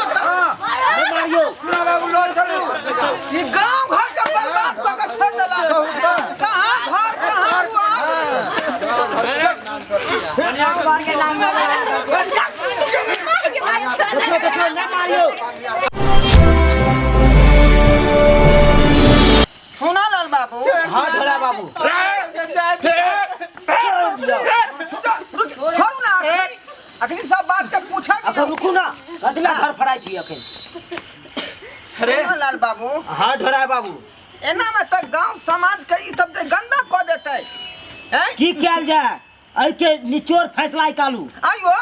Mario सुना बाबू लो चलो ये गांव घर का बर्बाद कर छोड़ डाला कहां घर कहां मार के नाम मारियो सुना लाल बाबू हां ढोड़ा बाबू छोड़ू ना अखनी सब बात के पूछा अखन रुकू ना कतला घर फराई छी अखन अरे लाल बाबू हां ढोड़ा बाबू एना में तो गांव समाज के ई सब के गंदा क देते हैं की कैल जाय एहि के निचोड़ फैसला निकालू आइयो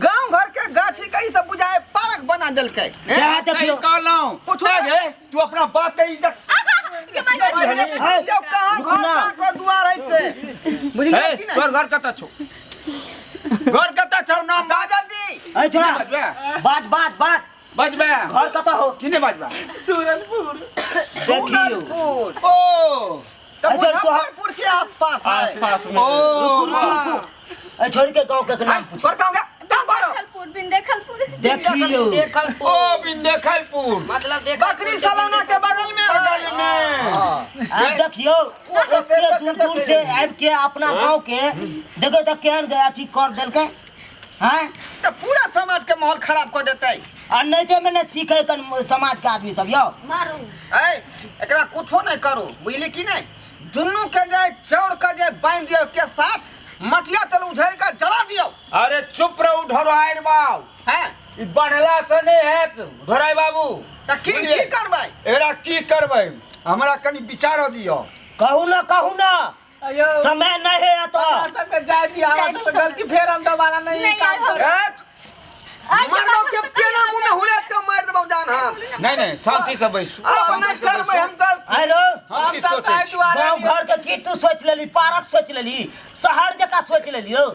गांव घर के गाछी के ई सब बुझाए पार्क बना देलकै सह देखियो कहलौ पूछो तू अपना बाप के इज्जत यो कहां घर कहां को दुआर है से बुझलिए कि नहीं तोर घर कता छौ घर कता छौ नाम गा जल्दी ए छोड़ा बात बात बात बजबे घर कत हो किने बजबा सूरजपुर देखियो ओ तो अच्छा, मुजफ्फरपुर के आसपास है आसपास में ओ छोड़ के गांव के नाम पूछ छोड़ कहूंगा गांव घर बिंदेखलपुर देखियो ओ बिंदेखलपुर मतलब बकरी सलौना के बगल में है अब देखियो एते दूर दूर से आब के अपना गांव के देखो त केहन गया छी कर देलकै हैं तो पूरा समाज के माहौल खराब कर देते और नहीं ते मैंने सीखे कन समाज के आदमी सब यो मारू ए एकरा कुछो नहीं करू बुझली कि नहीं दुन्नू के जे चौड़ के जे बांध दियो के साथ मटिया तल उझल के जला दियो अरे चुप रहो ढोराइर बाबू हैं ई बनला से नहीं है ढोराई बाबू त की करबै एकरा की करबै हमरा कनी विचार दियो कहू ना समय नहीं है तो सब जाय दिया सब घर की फेर हम दोबारा नहीं काम कर मरनो के पेना मुंह में हुरेत के मार देबौ जान हम नहीं शांति से बैसू अब नहीं करबै हम कल हेलो हम की सब सोचै छी गांव घर के की तू सोच लेली पार्क सोच लेली शहर जका सोच लेली हो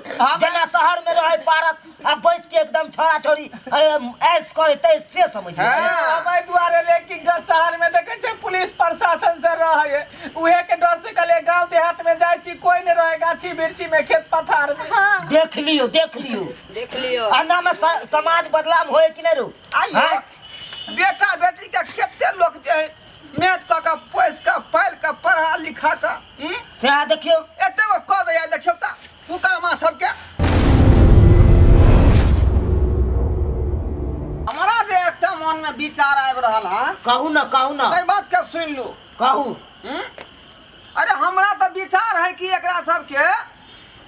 जना शहर में रहे पार्क अब बैस के एकदम छोरा छोरी ऐस करे ते से समझ भाई द्वारे लेकिन शहर में देखे छे पुलिस प्रशासन से रहे उहे के डर से कले गांव देहात में जाय छी कोई नहीं रहे गाछी बिरछी में खेत पथार में देख लियो अन्ना में समाज बदलाव होए कि नहीं रो आइयो बेटा बेटी के केते लोग जे मेहनत क के पैस के पाल के पढ़ा लिखा के से आ देखियो एते गो क दे देखियो त तू का मां सब के हमरा जे एकटा मन में विचार आबि रहल हां कहू ना ए बात के सुन लू कहू अरे हमरा तो विचार है कि एकरा सब के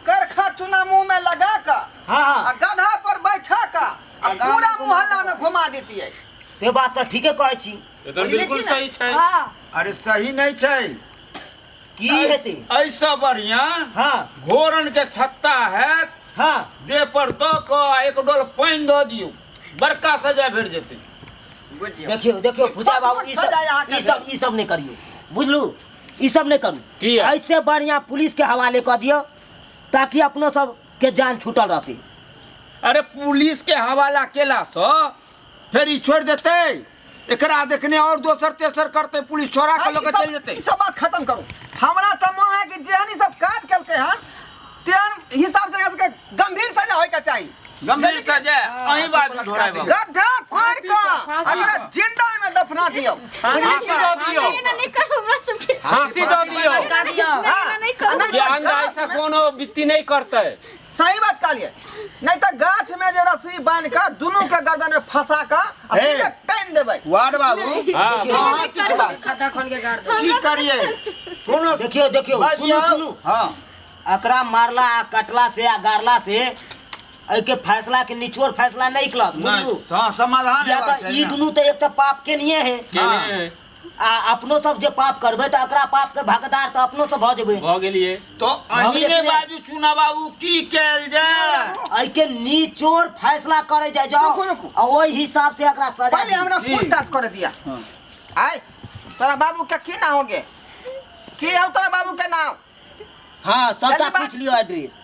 करखा चुना मुंह में लगा के हां आ गधा पर बैठा के आ पूरा मोहल्ला में घुमा देती है से बात तो ठीके कहै छी ये तो बिल्कुल सही छै अरे सही नहीं छै की हेते ऐसा बढ़िया हां घोरन के छत्ता है हां दे पर तो को एक डोल पानी दो दियो बड़का सजा भेट जेते बुझियो देखियो पूजा बाबू ई सब नहीं करियो बुझलू ई सब नहीं करू ऐसे बढ़िया पुलिस के हवाले कर दियो ताकि अपनो सब के जान छूटल रहते अरे पुलिस के हवाला केला सो फिर ई छोड़ देते एकरा देखने और दोसर तेसर करते पुलिस छोड़ा के लोग चल जेते ई सब बात खत्म करो हमरा त मन है कि जेहनी सब काज करके हन तेन हिसाब से इसके गंभीर सजा होय के चाहिए गंभीर सजा अही बात ढोराई बाबू गड्ढा खोद के अगर जिंदा में दफना दियो फांसी दो दियो नहीं कर हमरा सबके फांसी दो दियो नहीं कर ये अंधा ऐसा कोनो वित्ती नहीं करते सही बात कहलिए नहीं तो गाछ में जे रस्सी बांध के दोनों के गर्दन में फंसा के सीधे टाइन देबै वार्ड बाबू हां खाता खोल के गाड़ दे की करिए सुनो देखियो सुनु हां एकरा मारला आ कटला से आ गारला से ए के फैसला के निचोड़ फैसला नहीं निकलत बुझलू समाधान या त ई दुनु त एक त पाप के नहीं है आ अपनो सब जे पाप करबे त एकरा पाप के भागीदार त अपनो सब भ जेबे भ गेलिए तो अहीने बाजू चुना बाबू की कैल जाय ए के निचोड़ फैसला करे जाय जाओ रुकू। आ ओई हिसाब से एकरा सजा पहले हमरा पूछताछ कर दिया आय तोरा बाबू के की नाम होगे की है तोरा बाबू के नाम हां सबटा पहली बात- पूछ लियो एड्रेस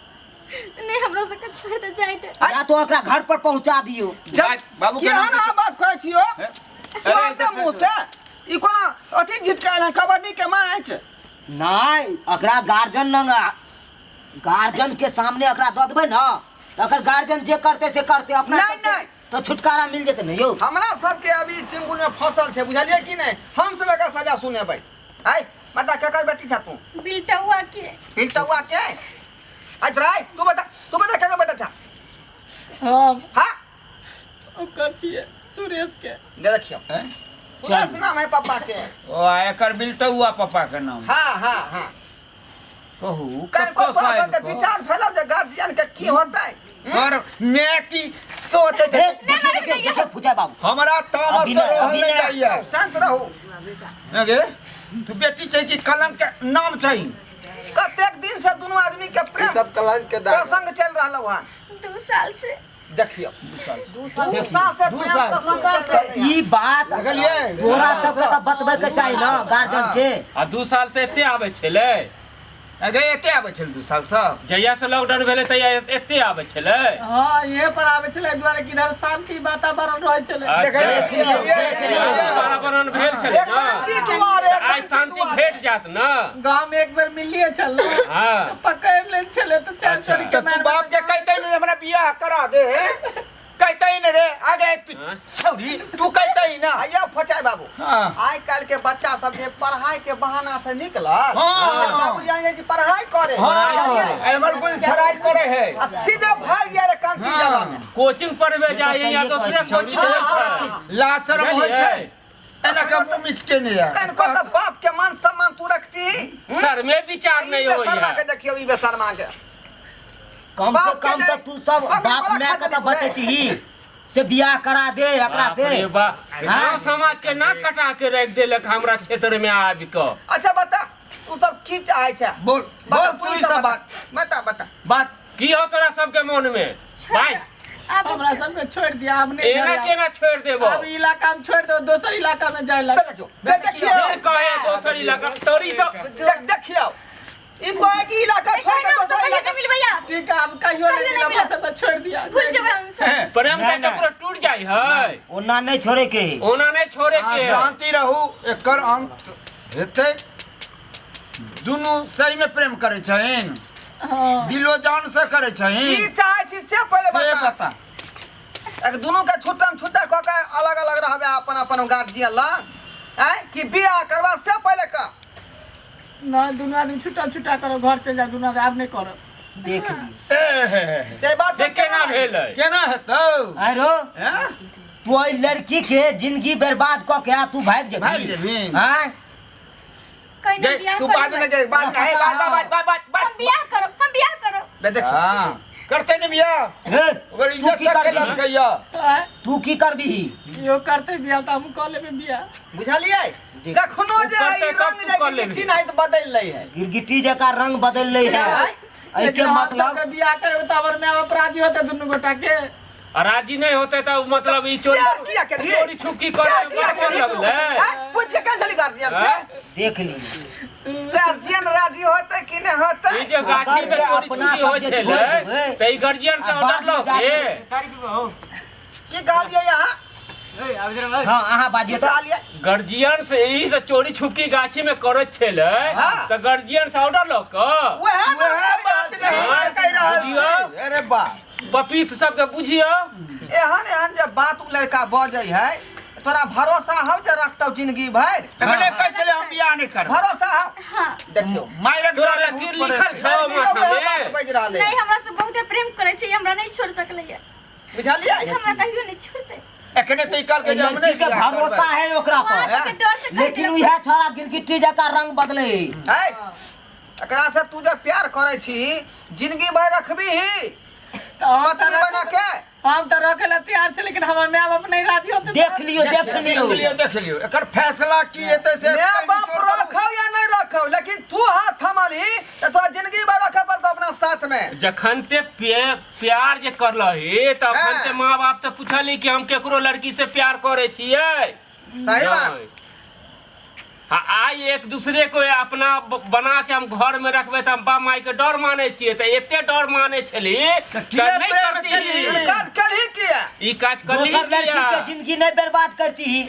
नहीं हमरा सबके छोड़ दे जाए दे या तो एकरा घर पर पहुंचा दियो बाबू की के है नाम ना बात कहै छियो तोहर से मुंह से ई कोना अथी झिटकायल है कबड्डी के मैच नहीं एकरा गार्जियन के सामने एकरा द देबै न अगर गार्जियन जे करते से करते अपना नहीं, करते, नहीं। तो छुटकारा मिल जेते न यो। हमरा सबके अभी चिंगुल में फसल छे बुझलिए कि नहीं हम सब का सजा सुने भाई आई बता केकर बेटी छ तू बिल्टुआ के पिलटुआ के आज राय तू बता केकर बेटा छ हम हां ओकर छिए सुरेश के देखियो पूरा नाम है पापा के ओ एकर बिल्टुआ पापा के नाम हां कहू कन को के विचार फैलाव जे गार्जियन के की होतै और मैं की सोचे थे देखिए पूजा बाबू हमरा तामस अभी से नहीं, रहल अभी नहीं नहीं। जाइए शांत रहो अगे तू बेटी चाहिए कि कलंक के नाम चाहिए कतेक दिन से दोनों आदमी के प्रेम सब कलंक के प्रसंग चल रहल हुआ 2 साल से देखियो 2 साल से प्रेम साल। प्रसंग चल रहल ई बात देखलिए तोरा सबके तो बतबै के चाही न गार्जियन के। आ 2 साल से एते आबै छलै अगे एते आबै छल 2 साल से जहिया से लॉकडाउन भेलै तहिया एते आबै छलै। हाँ ये पर आवे चले द्वारे किधर शांति वातावरण रहे चले वातावरण भेल छलै न आइ शांति भेट जात न। गांव में एक बार मिलिए चल हाँ पकड़ ले चले तो चार अच्छा। छोड़ी तो के तू बाप के कहते नहीं हमरा बियाह करा दे कहते ही नहीं रे आगे तू हाँ। छौरी तू कहते ही ना आइयो फचाई बाबू हाँ आइ काल के बच्चा सब जे पढ़ाई के बहाना से निकलल हाँ। बाबू जाने जे पढ़ाई करे हाँ हमर कुल छराई करे है आ सीधे भाग गेल कांति हाँ। जगह में कोचिंग पढ़बे जाइए या दूसरे कोचिंग होइ छै। लाज शरम होय छै एना का मुंह मिचके नहीं है कन को तो बाप के मान सम्मान तू रखती सर में विचार नहीं ई बेशर्मा होइए। के देखियो ई बेशर्मा के कम से बाप के कम तो जे- तू सब अगर बाप बड़ा माय खा के तो देली बतेती से बियाह करा दे एकरा से। बाप रे बाप। गाँव समाज के नाक कटा के रख देलक हमरा क्षेत्र में आबि क। अच्छा बता तू सब की चाहे छै बोल बोल बता, तू ई ही सब सब बता बता बात की हो तोरा सबके मन में भाई आप हमरा सबके छोड़ दिया अब नहीं एना घर केना छोड़ देबो। अब इलाका में छोड़ दो दूसर इलाका में जाए लग देखियो देखियो फिर कहे दोसर इलाका तोरी तो देखियो ई कोई की इलाका छोड़ के तो दूसरा इलाका मिल भैया ठीक है अब कहियो कहियो नहीं नहीं मिला मिला। सब छोड़ दिया भूल जाबे हम सब। प्रेम नहीं, का नहीं। टुकड़ा टूट जाई है ओना नहीं छोड़े के है। ओना नहीं छोड़े के है। शांति रहू एकर अंत हेतै दुनू सही में प्रेम करे छहिन हाँ दिलो जान से करे की छहिन चाहे छी से पहले से बता बता एक दोनों के छुट्टा छुट्टा क के अलग अलग रहबे अपन अपन गार्जियन लग हैं कि बियाह करबा से पहले का ना दोनों आदमी छुट्टा छुट्टा करो घर चल जा दोनों आदमी अब नहीं करो देख ली से बात से केना भेल है केना हेतौ आरो हैं तू ओइ लड़की के जिंदगी बर्बाद क के आ तू भाग भाग जेबी जेबी हां कहीं जे नहीं बियाह तू बात न जे बात है बात हम बियाह करब हम बियाह करब। बे देखियो हां करते नहीं बियाह रे ओकर तू इज्जत की से करबी करिया कहिया हाँ, तू की करबी यो करते बिया तो हम कॉले में बिया बुझलिए कखनो जे करते ई तब रंग तू कर जे लेबही। चिन्ह है तो बदल लै है गिरगिटी जका रंग बदल ले है ऐ के मतलब बिया करे तो में अपराधी होते दोनों गोटा के राजी नहीं होते तो मतलब ई चोरी प्यार किया के लिए चोरी छुपकी करे मतलब है। पूछ के कैसे गार्जियन से देख ली गार्जियन राजी होते कि नहीं होते ई जे गाछी में चोरी छुपकी होय छलै त ई गार्जियन से ऑर्डर लो के की गालिए यहाँ हां अहाँ बाजिए तो गालिए गार्जियन से यही से चोरी छुपकी गाछी में करे छलै हाँ। त गार्जियन से ऑर्डर लो के वह बात हाँ, कह रहल बुझियो। छी अरे बा पपीत सबके बुझियो एहन एहन जब बात उ लड़का बजै है तोरा भरोसा हो जे रखतौ जिंदगी भर एखने कह चले हम बियाह नहीं कर भरोसा हो हाँ देखियो मायरक तोरा लकीर लिखल छौ माथा बात में बज रहले नहीं हमरा से बहुते प्रेम करे छै हमरा नहीं छोड़ सकले है बुझलिए हमरा कहियो नहीं छोड़ते। एखने तो कल के जब लड़की के भरोसा है ओकरा वहाँ पर सबके डर से कह लेकिन देलक। उहे छोरा गिरगिटी जका रंग बदले है एकरा से तू जे प्यार करे छी जिंदगी भर रखबी ही तो हम पत्नी बना के हम तो रखे ला तैयार थे लेकिन हमारे माँ बाप नहीं राजी होते देख लियो देख लियो देख लियो एकर फैसला की हेतै से मैं बाप रखौ या नहीं रखौ लेकिन तू हाथ थमली तो तोरा जिंदगी भर रखे पड़तो अपना साथ में जखन ते प्यार जे करलही तखन हाँ। ते माँ बाप से पूछली कि हम केकरो लड़की से प्यार करे छियै सही बात नहीं। हाँ, आई एक दूसरे को अपना बना के हम घर में रखबे त हम बा माई के डर माने छियै त एते डर माने छली त किया नहीं प्रेम करती केली? काज कर ही किया ई काज कर ली दोसर लड़की के जिंदगी नहीं बर्बाद करती ही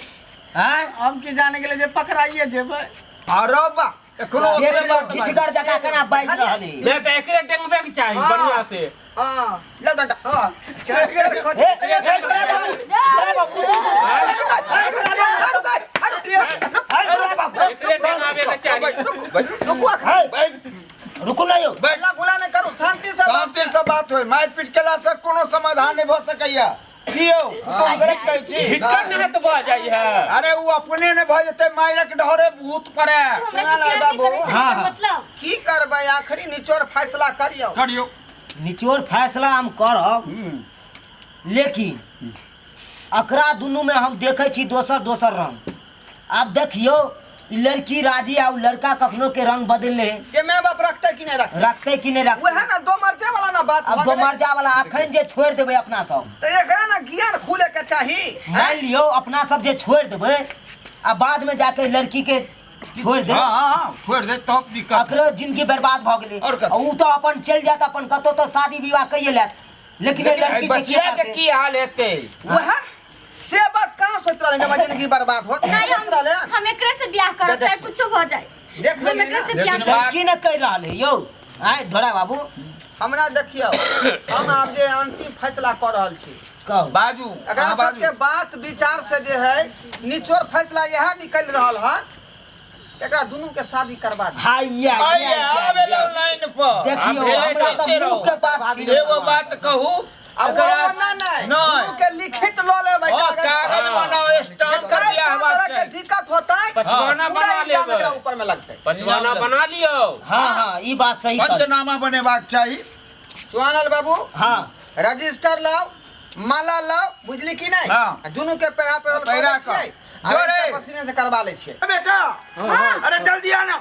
हां हम की जाने के लिए जे पकड़ाइए जेबै अरे बा एखनो एक ओकरे बात ठिठगर जगह केना बाइज रहली मैं तो एकरे डेंगबे के चाही बढ़िया से ले डंडा चल चल खो एकरे डेंगावे के चाही रुको नहीं हो बैठला गुला नहीं करू शांति से बात शांति से बात होय मारपीट केला से कोनो समाधान नहीं भ सकैया कियो तुम गलत कहै छी हिटकर नहीं तो बह जाई है अरे वो अपने ने भ जते मारक ढोरे भूत पड़े मतलब की करबै आखिरी निचोड़ फैसला करियो करियो निचोड़ फैसला हम करब लेकिन अकरा दुनू में हम देखे छी दोसर दोसर रंग आप देखियो ई लड़की राजी आ लड़का कखनो के रंग बदलले ये माय बाप रखते कि नहीं रखते कि नहीं वो रखते है ना दो मर्जे वाला ना बात अब दो मर्जा वाला अखन जे छोड़ देबे अपना सब तो एकरा ना ज्ञान खुले के चाही मान लियो अपना सब जे छोड़ देबे आ बाद में जाके लड़की के छोड़ दे हां छोड़ दे तब दिक्कत अकरो जिंदगी बर्बाद भ गेले और कथी? ऊ तो अपन चल जात अपन कतो तो शादी विवाह कइए लेत लेकिन ये लड़की से बचिया के की की हाल हेते वो है से बात कहां सोच रहा है जब जिंदगी बर्बाद हो नहीं सोच रहा है हम एकरे से ब्याह करब चाहे कुछ हो जाए देख हम लेली एकरे ना से ब्याह लेकिन करब लड़की न कह रहा है यो आय ढोड़ा बाबू हमरा देखियो हम आप जे अंतिम फैसला कर रहल छी कहो बाजू एकरा हाँ, सबके बात विचार से जे है निचोड़ फैसला यह निकल रहल है एकरा दोनों के शादी करवा दी हाइया आवे लाइन पर देखियो हमरा तो मुंह के बात छी एगो बात कहू अब वो ना नहीं दोनों के लिखित लो ले भाई कागज बनाओ स्टाम्प कर दिया तरह हमारे के दिक्कत होता है पचवाना पूरा बना इल्जाम लेबे एकरा ऊपर में लगता है पचवाना बना लियो हां हां ई बात सही कर पंचनामा बनेबाक चाही चुआनल बाबू हां रजिस्टर लाओ माला लाओ बुझली कि नहीं हाँ। दुनू के पैरा पे पैरा पैरा का। जोरे जोरे। पसीने से करवा ले छिए बेटा अरे जल्दी आना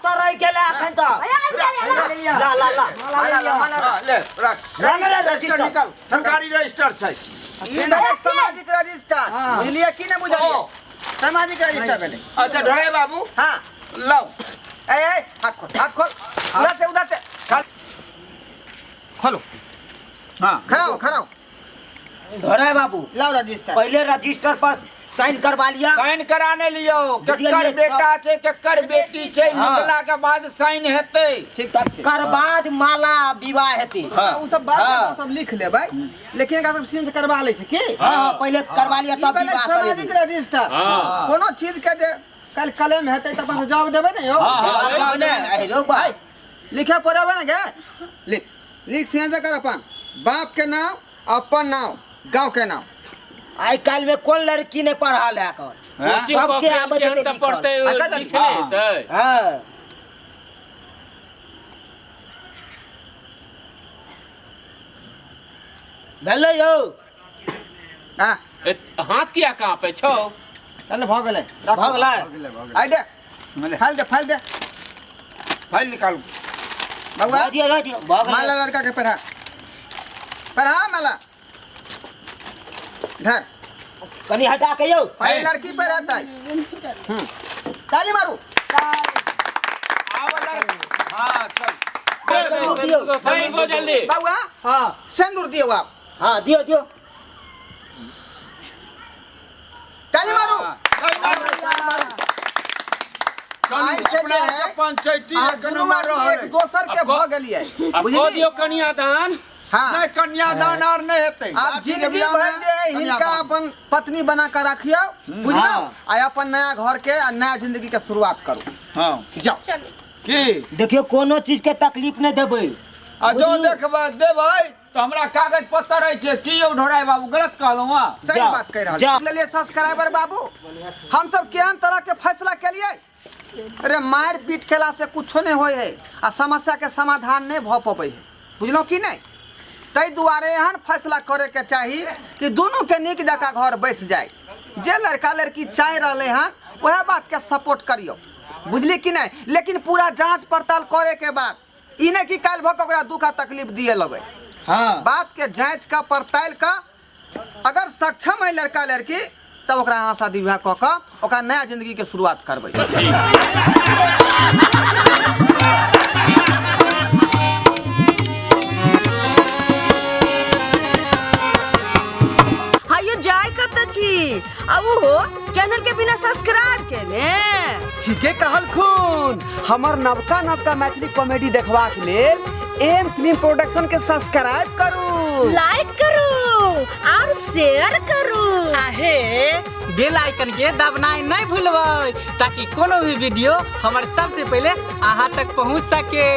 तो रह गेले अखन तो ला ला ला माला ला माला ला ले रख ला ला रजिस्टर निकाल सरकारी रजिस्टर छै ई भेलै सामाजिक रजिस्टर बुझलिए कि नहीं बुझलिए सामाजिक रजिस्टर भेलै अच्छा ढोरे बाबू हां लाओ ए हाथ खोल उधर से खोलो हां खड़ा हो ढोड़ा बाबू लाओ रजिस्टर पहले रजिस्टर पर साइन करवा लिया साइन कराने लियो बुझलिए, केकर बेटा छै केकर बेटी छै हाँ। निकला के बाद साइन हेतै ठीक ठीक कर बाद माला विवाह हेती उ सब बात हाँ। सब लिख लेबै लेकिन एकरा सब सीन से करवा ले छै की हां पहले करवा लिया ई तब भेलै विवाह सामाजिक करेगी रजिस्टर हाँ। कोनो चीज के जे कल कलम हेतै त अपन जवाब देबै ने यौ जवाब दे अरे रो बा भाई लिखे पढ़ेबै ने गे लिख सीधे कर अपन बाप के नाम अपन नाम गांव के नाम आई काल में कौन लड़की ने पढ़ा ले कर कोचिंग सबके कॉपी आबे केहन देते त पढ़ते लिखल। लिखले हाँ। हेतै हां भेलै यौ हां हाथ किया कांपे छौ चल भ गेलै भ गेलै आई दे फाइल दे फाइल निकालू बउआ दियो भ गेलै माला लड़का के पढ़ा माला धर कनी हटा के यौ पहले लड़की पे रहता है ताली मारू हां चल दियो साइन को जल्दी बउआ हां सिंदूर दियो आप हां दियो दियो ताली मारू आई से जे है पंचायती आ एक दुनू नंबर आदमी एक रहले दोसर के अब भ गेलिए अब बुझली को दियो कन्यादान हां नहीं कन्यादान आर नहीं हेतै आप जिंदगी भर जे हिनका अपन पत्नी बना कर रखियो बुझलो हाँ। आ अपन नया घर के आ नया जिंदगी के शुरुआत करू हां जाओ चलो की देखियो कोनो चीज के तकलीफ नहीं देबै आ जो देखबा देबै तो हमरा कागज पत्तर है छै की यौ ढोराई बाबू गलत कहलौ हां सही जाओ, बात कह जाओ। रहल लिए सब्सक्राइबर बाबू हम सब केहन तरह के फैसला के लिए अरे मार पीट केला से कुछो नहीं होय है आ समस्या के समाधान नहीं भ पबै है बुझलो कि नहीं तै दुआरे एहन फैसला करे के चाही कि दोनों के नीक जका घर बैस जाए जे लड़का लड़की चाह रहले हन वह बात के सपोर्ट करियो बुझली कि नहीं लेकिन पूरा जांच पड़ताल करे के बाद ई नहीं कि काल भक ओकरा दुख आ तकलीफ दिए लगे हां बात के जांच का पड़ताल का अगर सक्षम है लड़का लड़की तब ओकरा यहाँ शादी विवाह कऽ कऽ ओकरा नया जिंदगी के शुरुआत करबै हायो जाय कत छी आ हो चैनल के बिना सब्सक्राइब केने। ठीके कहल खून। हमर नवका नवका मैथिली कॉमेडी देखबा के लेल एम फिल्म प्रोडक्शन के सब्सक्राइब करू, लाइक करू और शेयर करू। आहे बेल आइकन के दबनाई नहीं भूलबै ताकि कोनो भी वीडियो हमारे सबसे पहले अहाँ तक पहुंच सके।